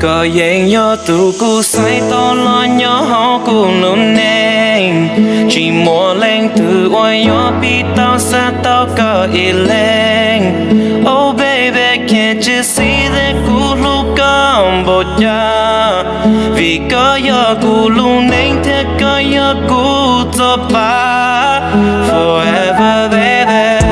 có yên nhớ tu cu say to lo nhớ họ cu nôn neng chỉ mua lên từ oi nhớ bị tao xa tao có ý lên oh baby can't you see that cu lu cầm bột cha vì có nhớ cu lu neng thế có nhớ cu cho ba forever baby.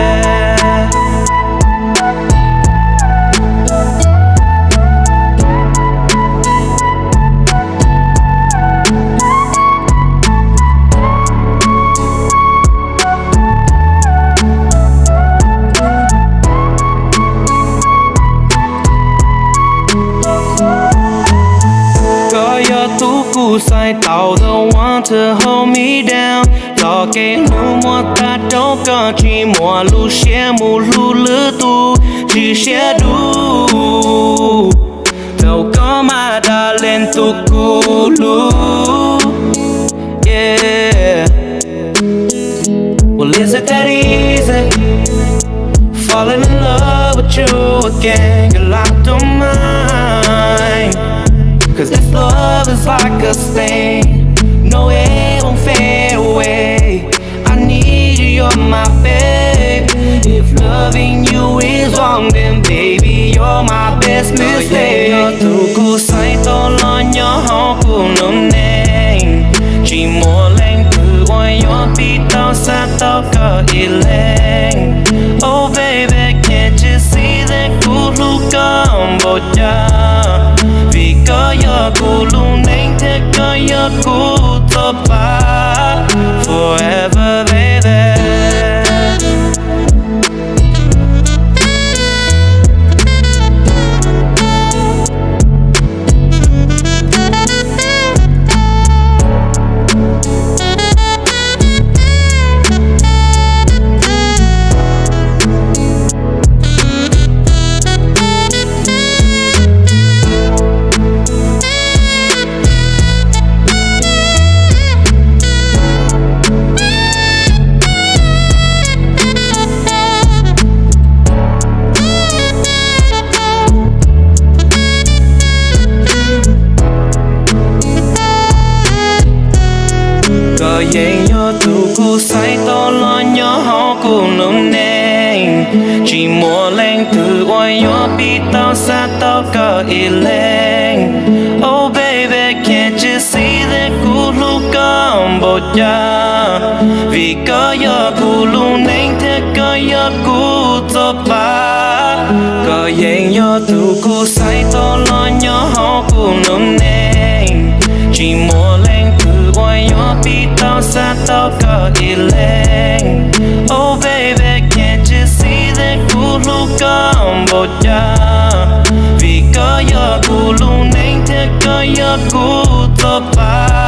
Cú sai tao don't want to hold me down lo cái nu mua ta đâu có chỉ mua lu xe mu lu lư tu chỉ xe đủ đâu có mà đã lên tu cú lu yeah well is it that easy falling in love with you again girl I don't mind. Cause this love is like a stain. No, it won't fade away. I need you, you're my babe. If loving you is wrong, then baby, you're my best mistake. Nhớ tu cu say to lo nhớ họ cu nôn neng chỉ mua lên từ oi nhớ bị tao xa tao có ý lên oh baby can't you see that cu lu cầm bột cha vì có nhớ cu lu neng thế có nhớ cu cho ba forever baby. Yên nhớ tu cu say to lo nhớ họ cu nôn neng chỉ mua lên từ oi nhớ bị tao xa tao có ý lên oh baby can't you see that cu lu cầm bột cha vì có nhớ cu lu neng thế có nhớ cu cho ba có yên nhớ tu cu say to lo nhớ họ cu nôn neng chỉ mua lên từ oi nhớ bị tao xa tao có ý lên oh baby can't you see that cu lu cầm bột cha vì có nhớ cu lu neng thế có nhớ cu cho ba